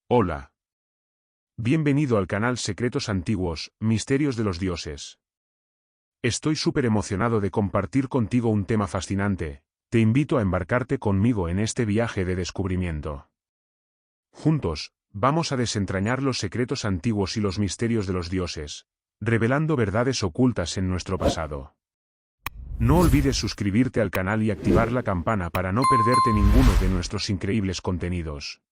Hola. Bienvenido al canal Secretos Antiguos, Misterios de los Dioses. Estoy súper emocionado de compartir contigo un tema fascinante. Te invito a embarcarte conmigo en este viaje de descubrimiento. Juntos, vamos a desentrañar los secretos antiguos y los misterios de los dioses, revelando verdades ocultas en nuestro pasado. No olvides suscribirte al canal y activar la campana para no perderte ninguno de nuestros increíbles contenidos.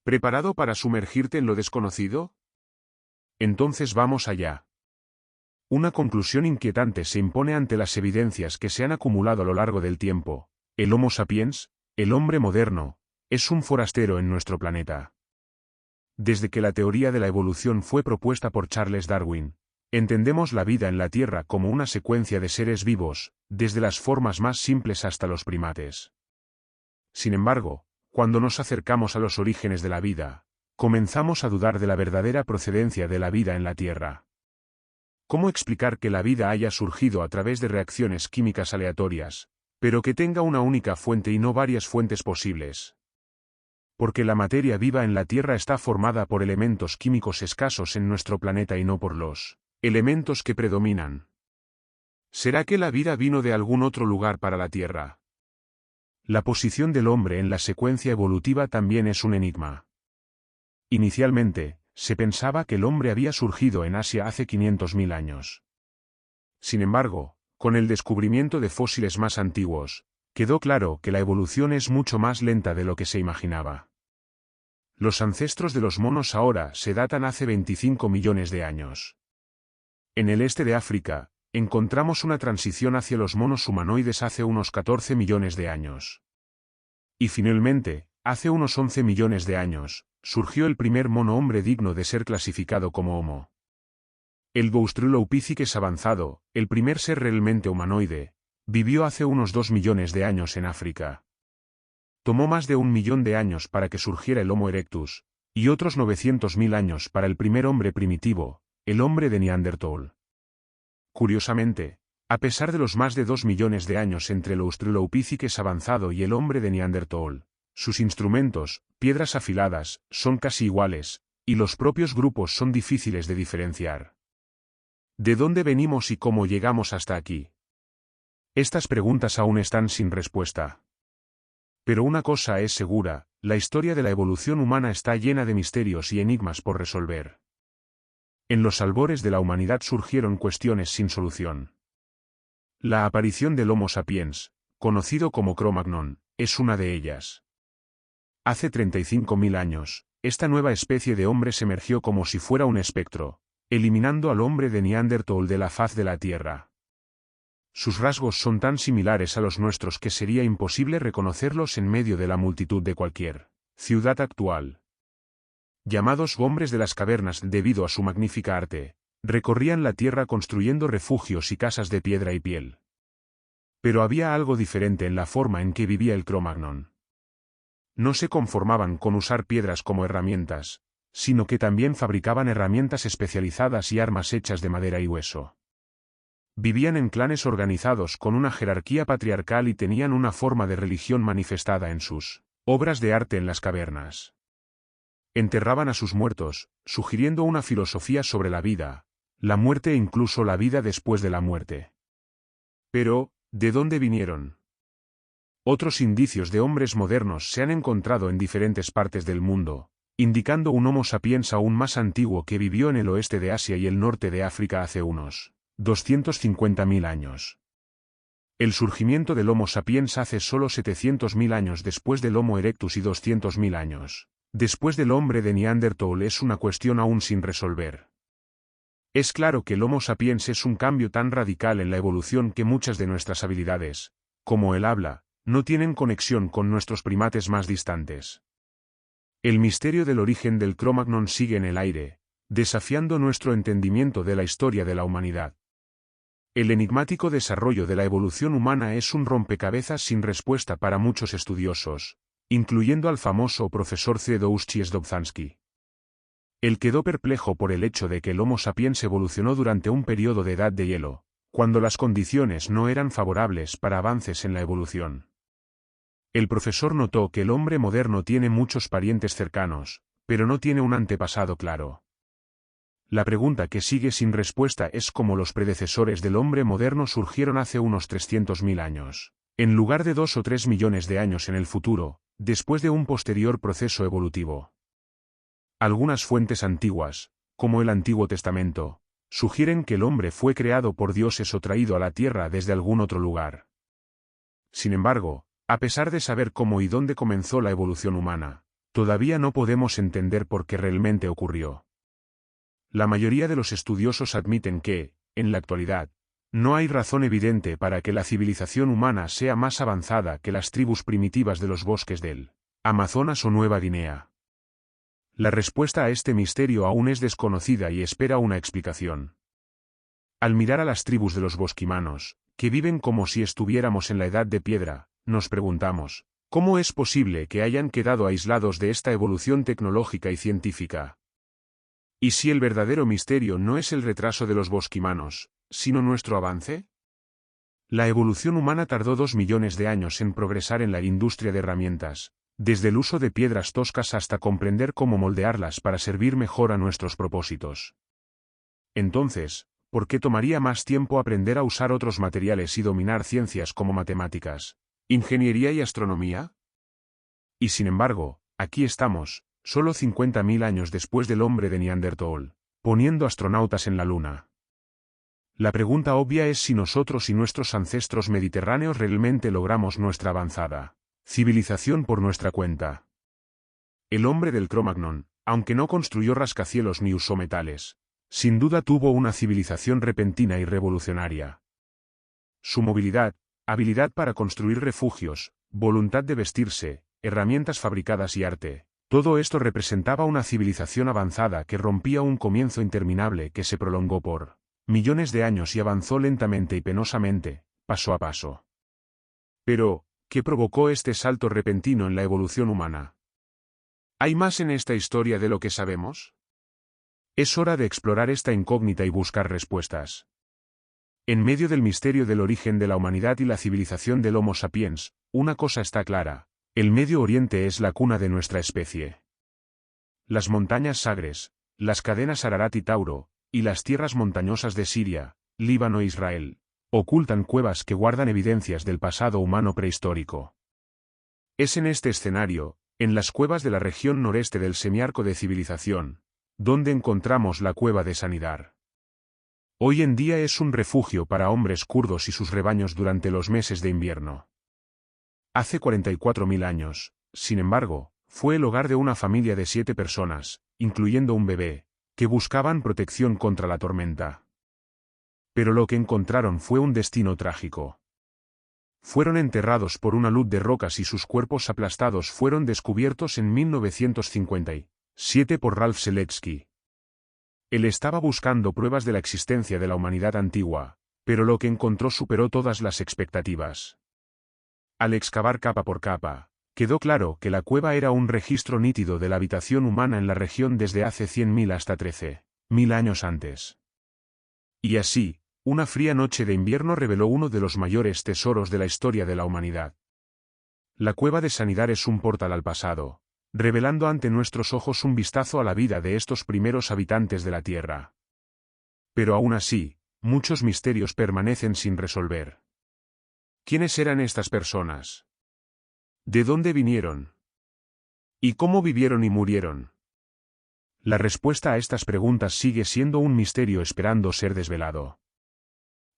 ¿Preparado para sumergirte en lo desconocido? Entonces vamos allá. Una conclusión inquietante se impone ante las evidencias que se han acumulado a lo largo del tiempo. El Homo sapiens, el hombre moderno, es un forastero en nuestro planeta. Desde que la teoría de la evolución fue propuesta por Charles Darwin, entendemos la vida en la Tierra como una secuencia de seres vivos, desde las formas más simples hasta los primates. Sin embargo, cuando nos acercamos a los orígenes de la vida, comenzamos a dudar de la verdadera procedencia de la vida en la Tierra. ¿Cómo explicar que la vida haya surgido a través de reacciones químicas aleatorias, pero que tenga una única fuente y no varias fuentes posibles? Porque la materia viva en la Tierra está formada por elementos químicos escasos en nuestro planeta y no por los elementos que predominan. ¿Será que la vida vino de algún otro lugar para la Tierra? La posición del hombre en la secuencia evolutiva también es un enigma. Inicialmente, se pensaba que el hombre había surgido en Asia hace 500.000 años. Sin embargo, con el descubrimiento de fósiles más antiguos, quedó claro que la evolución es mucho más lenta de lo que se imaginaba. Los ancestros de los monos ahora se datan hace 25 millones de años. En el este de África, encontramos una transición hacia los monos humanoides hace unos 14 millones de años. Y finalmente, hace unos 11 millones de años, surgió el primer mono hombre digno de ser clasificado como Homo. El Australopithecus avanzado, el primer ser realmente humanoide, vivió hace unos 2 millones de años en África. Tomó más de 1 millón de años para que surgiera el Homo erectus, y otros 900.000 años para el primer hombre primitivo, el hombre de Neanderthal. Curiosamente, a pesar de los más de 2 millones de años entre el Australopithecus avanzado y el hombre de Neanderthal, sus instrumentos, piedras afiladas, son casi iguales, y los propios grupos son difíciles de diferenciar. ¿De dónde venimos y cómo llegamos hasta aquí? Estas preguntas aún están sin respuesta. Pero una cosa es segura, la historia de la evolución humana está llena de misterios y enigmas por resolver. En los albores de la humanidad surgieron cuestiones sin solución. La aparición del Homo sapiens, conocido como Cro-Magnon, es una de ellas. Hace 35.000 años, esta nueva especie de hombre se emergió como si fuera un espectro, eliminando al hombre de Neanderthal de la faz de la Tierra. Sus rasgos son tan similares a los nuestros que sería imposible reconocerlos en medio de la multitud de cualquier ciudad actual. Llamados hombres de las cavernas debido a su magnífica arte, recorrían la tierra construyendo refugios y casas de piedra y piel. Pero había algo diferente en la forma en que vivía el Cro-Magnon. No se conformaban con usar piedras como herramientas, sino que también fabricaban herramientas especializadas y armas hechas de madera y hueso. Vivían en clanes organizados con una jerarquía patriarcal y tenían una forma de religión manifestada en sus obras de arte en las cavernas. Enterraban a sus muertos, sugiriendo una filosofía sobre la vida, la muerte e incluso la vida después de la muerte. Pero, ¿de dónde vinieron? Otros indicios de hombres modernos se han encontrado en diferentes partes del mundo, indicando un Homo sapiens aún más antiguo que vivió en el oeste de Asia y el norte de África hace unos 250.000 años. El surgimiento del Homo sapiens hace solo 700.000 años después del Homo erectus y 200.000 años después del hombre de Neanderthal es una cuestión aún sin resolver. Es claro que el Homo sapiens es un cambio tan radical en la evolución que muchas de nuestras habilidades, como el habla, no tienen conexión con nuestros primates más distantes. El misterio del origen del Cro-Magnon sigue en el aire, desafiando nuestro entendimiento de la historia de la humanidad. El enigmático desarrollo de la evolución humana es un rompecabezas sin respuesta para muchos estudiosos, incluyendo al famoso profesor Tadeusz Dobzhansky. Él quedó perplejo por el hecho de que el Homo sapiens evolucionó durante un periodo de edad de hielo, cuando las condiciones no eran favorables para avances en la evolución. El profesor notó que el hombre moderno tiene muchos parientes cercanos, pero no tiene un antepasado claro. La pregunta que sigue sin respuesta es cómo los predecesores del hombre moderno surgieron hace unos 300.000 años, en lugar de 2 o 3 millones de años en el futuro, después de un posterior proceso evolutivo. Algunas fuentes antiguas, como el Antiguo Testamento, sugieren que el hombre fue creado por dioses o traído a la tierra desde algún otro lugar. Sin embargo, a pesar de saber cómo y dónde comenzó la evolución humana, todavía no podemos entender por qué realmente ocurrió. La mayoría de los estudiosos admiten que, en la actualidad, no hay razón evidente para que la civilización humana sea más avanzada que las tribus primitivas de los bosques del Amazonas o Nueva Guinea. La respuesta a este misterio aún es desconocida y espera una explicación. Al mirar a las tribus de los bosquimanos, que viven como si estuviéramos en la edad de piedra, nos preguntamos, ¿cómo es posible que hayan quedado aislados de esta evolución tecnológica y científica? ¿Y si el verdadero misterio no es el retraso de los bosquimanos, sino nuestro avance? La evolución humana tardó 2 millones de años en progresar en la industria de herramientas, desde el uso de piedras toscas hasta comprender cómo moldearlas para servir mejor a nuestros propósitos. Entonces, ¿por qué tomaría más tiempo aprender a usar otros materiales y dominar ciencias como matemáticas, ingeniería y astronomía? Y sin embargo, aquí estamos, solo 50.000 años después del hombre de Neanderthal, poniendo astronautas en la Luna. La pregunta obvia es si nosotros y nuestros ancestros mediterráneos realmente logramos nuestra avanzada civilización por nuestra cuenta. El hombre del Cro-Magnon, aunque no construyó rascacielos ni usó metales, sin duda tuvo una civilización repentina y revolucionaria. Su movilidad, habilidad para construir refugios, voluntad de vestirse, herramientas fabricadas y arte, todo esto representaba una civilización avanzada que rompía un comienzo interminable que se prolongó por millones de años y avanzó lentamente y penosamente, paso a paso. Pero, ¿qué provocó este salto repentino en la evolución humana? ¿Hay más en esta historia de lo que sabemos? Es hora de explorar esta incógnita y buscar respuestas. En medio del misterio del origen de la humanidad y la civilización del Homo sapiens, una cosa está clara: el Medio Oriente es la cuna de nuestra especie. Las montañas Sagres, las cadenas Ararat y Tauro, y las tierras montañosas de Siria, Líbano e Israel, ocultan cuevas que guardan evidencias del pasado humano prehistórico. Es en este escenario, en las cuevas de la región noreste del semiarco de civilización, donde encontramos la cueva de Sanidar. Hoy en día es un refugio para hombres kurdos y sus rebaños durante los meses de invierno. Hace 44.000 años, sin embargo, fue el hogar de una familia de 7 personas, incluyendo un bebé, que buscaban protección contra la tormenta. Pero lo que encontraron fue un destino trágico. Fueron enterrados por una luz de rocas y sus cuerpos aplastados fueron descubiertos en 1957 por Ralph Seletsky. Él estaba buscando pruebas de la existencia de la humanidad antigua, pero lo que encontró superó todas las expectativas. Al excavar capa por capa, quedó claro que la cueva era un registro nítido de la habitación humana en la región desde hace 100.000 hasta 13.000 años antes. Y así, una fría noche de invierno reveló uno de los mayores tesoros de la historia de la humanidad. La cueva de Sanidar es un portal al pasado, revelando ante nuestros ojos un vistazo a la vida de estos primeros habitantes de la Tierra. Pero aún así, muchos misterios permanecen sin resolver. ¿Quiénes eran estas personas? ¿De dónde vinieron? ¿Y cómo vivieron y murieron? La respuesta a estas preguntas sigue siendo un misterio esperando ser desvelado.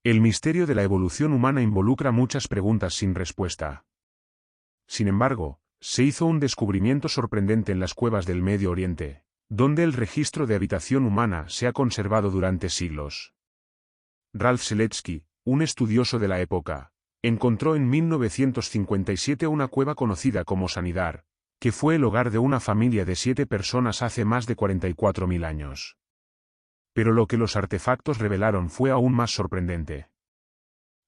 El misterio de la evolución humana involucra muchas preguntas sin respuesta. Sin embargo, se hizo un descubrimiento sorprendente en las cuevas del Medio Oriente, donde el registro de habitación humana se ha conservado durante siglos. Ralph Seletsky, un estudioso de la época, encontró en 1957 una cueva conocida como Sanidar, que fue el hogar de una familia de 7 personas hace más de 44.000 años. Pero lo que los artefactos revelaron fue aún más sorprendente.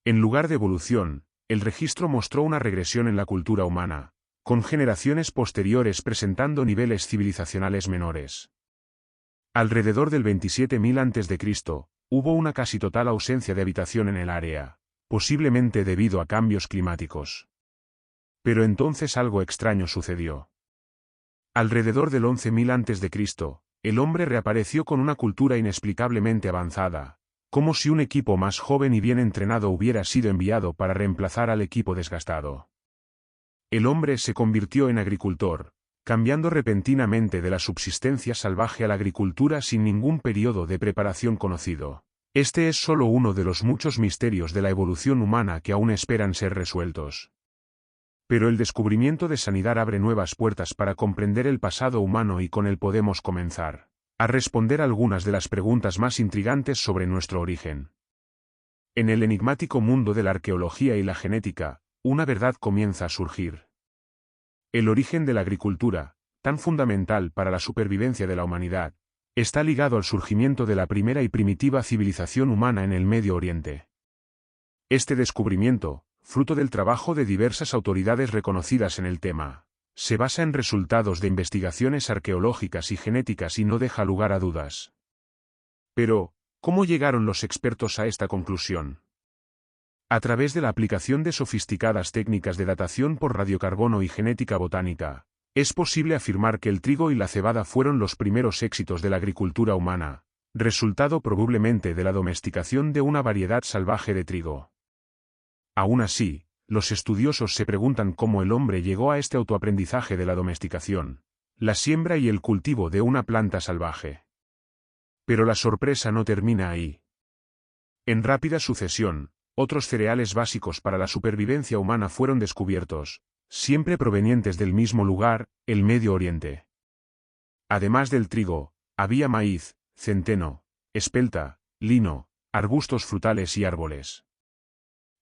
En lugar de evolución, el registro mostró una regresión en la cultura humana, con generaciones posteriores presentando niveles civilizacionales menores. Alrededor del 27.000 a.C., hubo una casi total ausencia de habitación en el área, posiblemente debido a cambios climáticos. Pero entonces algo extraño sucedió. Alrededor del 11.000 a.C., el hombre reapareció con una cultura inexplicablemente avanzada, como si un equipo más joven y bien entrenado hubiera sido enviado para reemplazar al equipo desgastado. El hombre se convirtió en agricultor, cambiando repentinamente de la subsistencia salvaje a la agricultura sin ningún periodo de preparación conocido. Este es solo uno de los muchos misterios de la evolución humana que aún esperan ser resueltos. Pero el descubrimiento de sanidad abre nuevas puertas para comprender el pasado humano y con él podemos comenzar a responder algunas de las preguntas más intrigantes sobre nuestro origen. En el enigmático mundo de la arqueología y la genética, una verdad comienza a surgir. El origen de la agricultura, tan fundamental para la supervivencia de la humanidad, está ligado al surgimiento de la primera y primitiva civilización humana en el Medio Oriente. Este descubrimiento, fruto del trabajo de diversas autoridades reconocidas en el tema, se basa en resultados de investigaciones arqueológicas y genéticas y no deja lugar a dudas. Pero, ¿cómo llegaron los expertos a esta conclusión? A través de la aplicación de sofisticadas técnicas de datación por radiocarbono y genética botánica, es posible afirmar que el trigo y la cebada fueron los primeros éxitos de la agricultura humana, resultado probablemente de la domesticación de una variedad salvaje de trigo. Aún así, los estudiosos se preguntan cómo el hombre llegó a este autoaprendizaje de la domesticación, la siembra y el cultivo de una planta salvaje. Pero la sorpresa no termina ahí. En rápida sucesión, otros cereales básicos para la supervivencia humana fueron descubiertos, siempre provenientes del mismo lugar, el Medio Oriente. Además del trigo, había maíz, centeno, espelta, lino, arbustos frutales y árboles.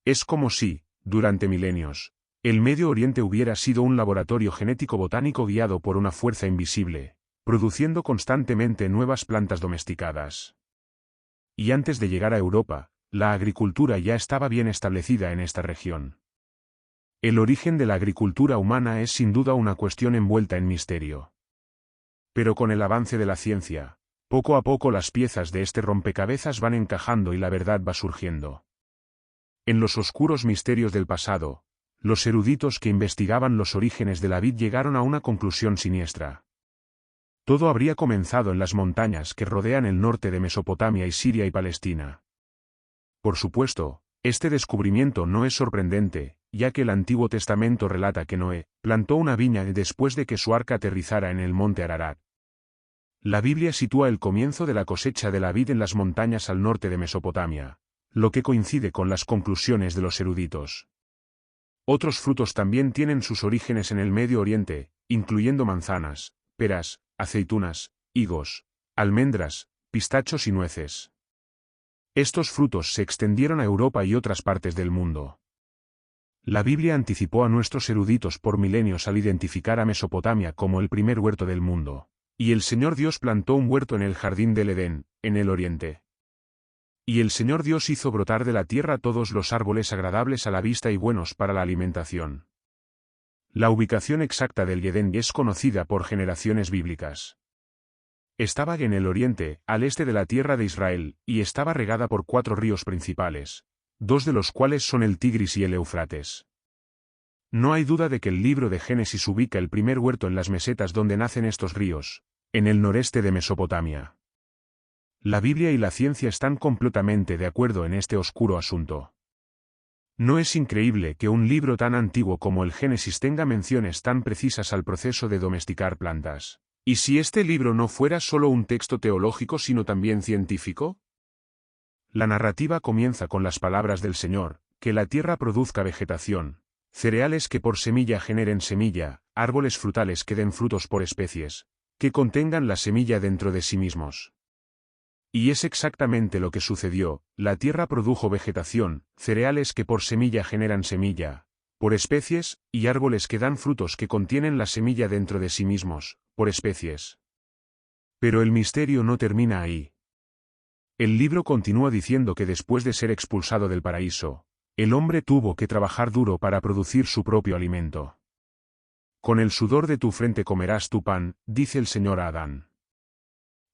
Es como si, durante milenios, el Medio Oriente hubiera sido un laboratorio genético botánico guiado por una fuerza invisible, produciendo constantemente nuevas plantas domesticadas. Y antes de llegar a Europa, la agricultura ya estaba bien establecida en esta región. El origen de la agricultura humana es sin duda una cuestión envuelta en misterio. Pero con el avance de la ciencia, poco a poco las piezas de este rompecabezas van encajando y la verdad va surgiendo. En los oscuros misterios del pasado, los eruditos que investigaban los orígenes de la vid llegaron a una conclusión siniestra. Todo habría comenzado en las montañas que rodean el norte de Mesopotamia y Siria y Palestina. Por supuesto, este descubrimiento no es sorprendente, ya que el Antiguo Testamento relata que Noé plantó una viña después de que su arca aterrizara en el monte Ararat. La Biblia sitúa el comienzo de la cosecha de la vid en las montañas al norte de Mesopotamia, lo que coincide con las conclusiones de los eruditos. Otros frutos también tienen sus orígenes en el Medio Oriente, incluyendo manzanas, peras, aceitunas, higos, almendras, pistachos y nueces. Estos frutos se extendieron a Europa y otras partes del mundo. La Biblia anticipó a nuestros eruditos por milenios al identificar a Mesopotamia como el primer huerto del mundo, y el Señor Dios plantó un huerto en el jardín del Edén, en el Oriente. Y el Señor Dios hizo brotar de la tierra todos los árboles agradables a la vista y buenos para la alimentación. La ubicación exacta del Edén es conocida por generaciones bíblicas. Estaba en el oriente, al este de la tierra de Israel, y estaba regada por 4 ríos principales, 2 de los cuales son el Tigris y el Éufrates. No hay duda de que el libro de Génesis ubica el primer huerto en las mesetas donde nacen estos ríos, en el noreste de Mesopotamia. La Biblia y la ciencia están completamente de acuerdo en este oscuro asunto. ¿No es increíble que un libro tan antiguo como el Génesis tenga menciones tan precisas al proceso de domesticar plantas? ¿Y si este libro no fuera solo un texto teológico sino también científico? La narrativa comienza con las palabras del Señor, que la tierra produzca vegetación, cereales que por semilla generen semilla, árboles frutales que den frutos por especies, que contengan la semilla dentro de sí mismos. Y es exactamente lo que sucedió, la tierra produjo vegetación, cereales que por semilla generan semilla, por especies, y árboles que dan frutos que contienen la semilla dentro de sí mismos, por especies. Pero el misterio no termina ahí. El libro continúa diciendo que después de ser expulsado del paraíso, el hombre tuvo que trabajar duro para producir su propio alimento. Con el sudor de tu frente comerás tu pan, dice el Señor a Adán.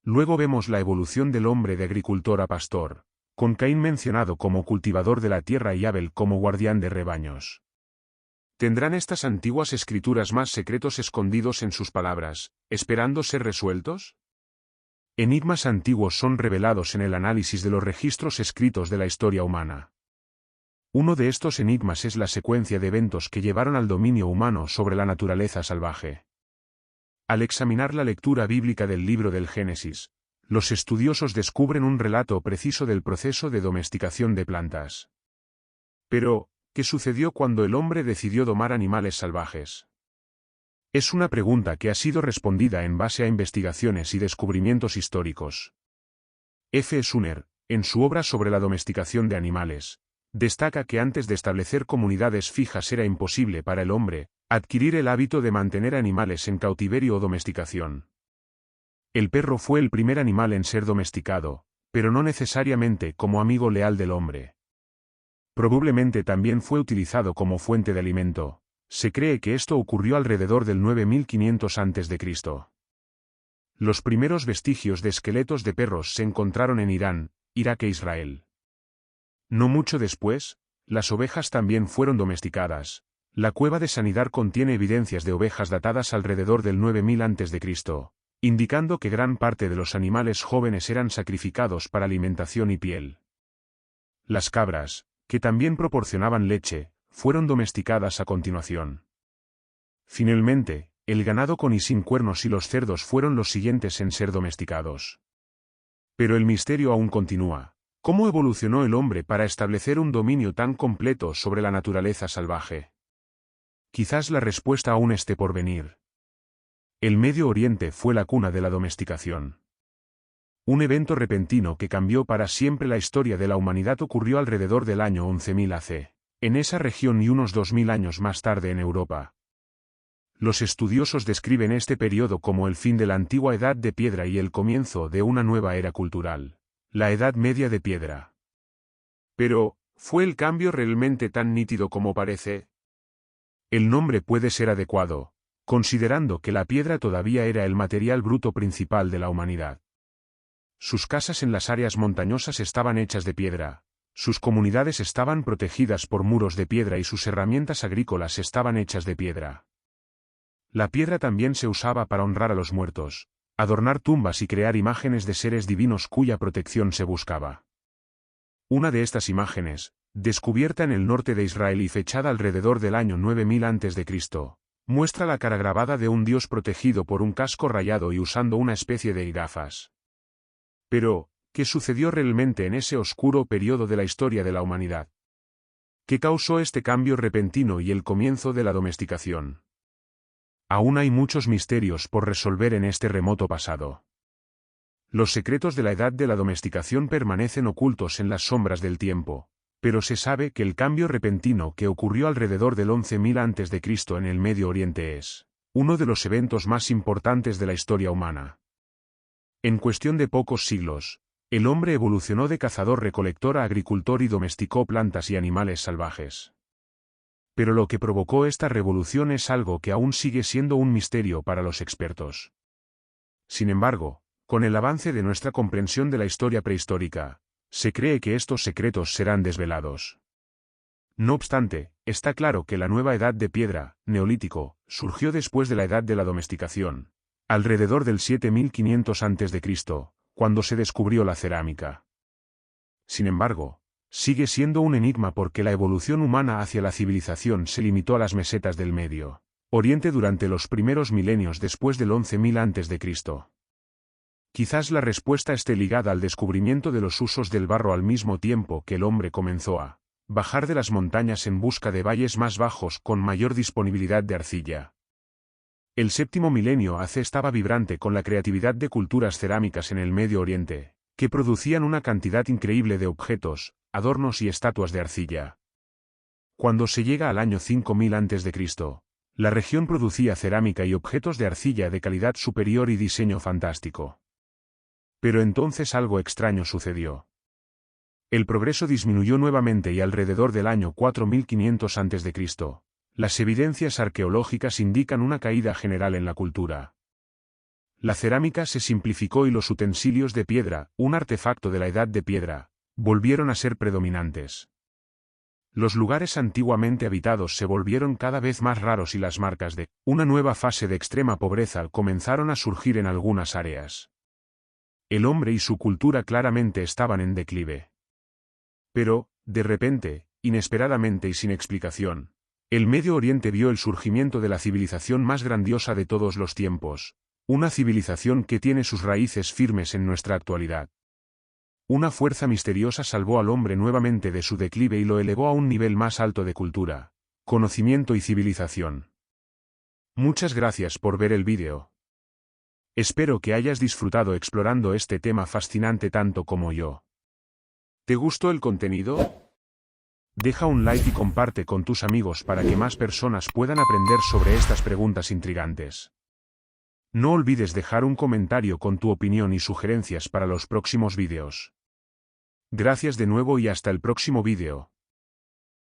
Luego vemos la evolución del hombre de agricultor a pastor, con Caín mencionado como cultivador de la tierra y Abel como guardián de rebaños. ¿Tendrán estas antiguas escrituras más secretos escondidos en sus palabras, esperando ser resueltos? Enigmas antiguos son revelados en el análisis de los registros escritos de la historia humana. Uno de estos enigmas es la secuencia de eventos que llevaron al dominio humano sobre la naturaleza salvaje. Al examinar la lectura bíblica del libro del Génesis, los estudiosos descubren un relato preciso del proceso de domesticación de plantas. Pero, ¿qué sucedió cuando el hombre decidió domar animales salvajes? Es una pregunta que ha sido respondida en base a investigaciones y descubrimientos históricos. F. Sumner, en su obra sobre la domesticación de animales, destaca que antes de establecer comunidades fijas era imposible para el hombre adquirir el hábito de mantener animales en cautiverio o domesticación. El perro fue el primer animal en ser domesticado, pero no necesariamente como amigo leal del hombre. Probablemente también fue utilizado como fuente de alimento. Se cree que esto ocurrió alrededor del 9500 a.C. Los primeros vestigios de esqueletos de perros se encontraron en Irán, Irak e Israel. No mucho después, las ovejas también fueron domesticadas. La cueva de Sanidar contiene evidencias de ovejas datadas alrededor del 9000 a.C., indicando que gran parte de los animales jóvenes eran sacrificados para alimentación y piel. Las cabras, que también proporcionaban leche, fueron domesticadas a continuación. Finalmente, el ganado con y sin cuernos y los cerdos fueron los siguientes en ser domesticados. Pero el misterio aún continúa. ¿Cómo evolucionó el hombre para establecer un dominio tan completo sobre la naturaleza salvaje? Quizás la respuesta aún esté por venir. El Medio Oriente fue la cuna de la domesticación. Un evento repentino que cambió para siempre la historia de la humanidad ocurrió alrededor del año 11.000 AC, en esa región y unos 2000 años más tarde en Europa. Los estudiosos describen este periodo como el fin de la antigua Edad de Piedra y el comienzo de una nueva era cultural, la Edad Media de Piedra. Pero, ¿fue el cambio realmente tan nítido como parece? El nombre puede ser adecuado, considerando que la piedra todavía era el material bruto principal de la humanidad. Sus casas en las áreas montañosas estaban hechas de piedra, sus comunidades estaban protegidas por muros de piedra y sus herramientas agrícolas estaban hechas de piedra. La piedra también se usaba para honrar a los muertos, adornar tumbas y crear imágenes de seres divinos cuya protección se buscaba. Una de estas imágenes, descubierta en el norte de Israel y fechada alrededor del año 9000 a.C., muestra la cara grabada de un dios protegido por un casco rayado y usando una especie de gafas. Pero, ¿qué sucedió realmente en ese oscuro periodo de la historia de la humanidad? ¿Qué causó este cambio repentino y el comienzo de la domesticación? Aún hay muchos misterios por resolver en este remoto pasado. Los secretos de la edad de la domesticación permanecen ocultos en las sombras del tiempo, pero se sabe que el cambio repentino que ocurrió alrededor del 11.000 a.C. en el Medio Oriente es uno de los eventos más importantes de la historia humana. En cuestión de pocos siglos, el hombre evolucionó de cazador-recolector a agricultor y domesticó plantas y animales salvajes. Pero lo que provocó esta revolución es algo que aún sigue siendo un misterio para los expertos. Sin embargo, con el avance de nuestra comprensión de la historia prehistórica, se cree que estos secretos serán desvelados. No obstante, está claro que la nueva edad de piedra, Neolítico, surgió después de la edad de la domesticación, alrededor del 7500 a.C., cuando se descubrió la cerámica. Sin embargo, sigue siendo un enigma porque la evolución humana hacia la civilización se limitó a las mesetas del Medio Oriente durante los primeros milenios después del 11.000 a.C. Quizás la respuesta esté ligada al descubrimiento de los usos del barro al mismo tiempo que el hombre comenzó a bajar de las montañas en busca de valles más bajos con mayor disponibilidad de arcilla. El séptimo milenio AC estaba vibrante con la creatividad de culturas cerámicas en el Medio Oriente, que producían una cantidad increíble de objetos, adornos y estatuas de arcilla. Cuando se llega al año 5000 a.C., la región producía cerámica y objetos de arcilla de calidad superior y diseño fantástico. Pero entonces algo extraño sucedió. El progreso disminuyó nuevamente y alrededor del año 4500 a.C., las evidencias arqueológicas indican una caída general en la cultura. La cerámica se simplificó y los utensilios de piedra, un artefacto de la Edad de Piedra, volvieron a ser predominantes. Los lugares antiguamente habitados se volvieron cada vez más raros y las marcas de una nueva fase de extrema pobreza comenzaron a surgir en algunas áreas. El hombre y su cultura claramente estaban en declive. Pero, de repente, inesperadamente y sin explicación, el Medio Oriente vio el surgimiento de la civilización más grandiosa de todos los tiempos, una civilización que tiene sus raíces firmes en nuestra actualidad. Una fuerza misteriosa salvó al hombre nuevamente de su declive y lo elevó a un nivel más alto de cultura, conocimiento y civilización. Muchas gracias por ver el vídeo. Espero que hayas disfrutado explorando este tema fascinante tanto como yo. ¿Te gustó el contenido? Deja un like y comparte con tus amigos para que más personas puedan aprender sobre estas preguntas intrigantes. No olvides dejar un comentario con tu opinión y sugerencias para los próximos vídeos. Gracias de nuevo y hasta el próximo vídeo.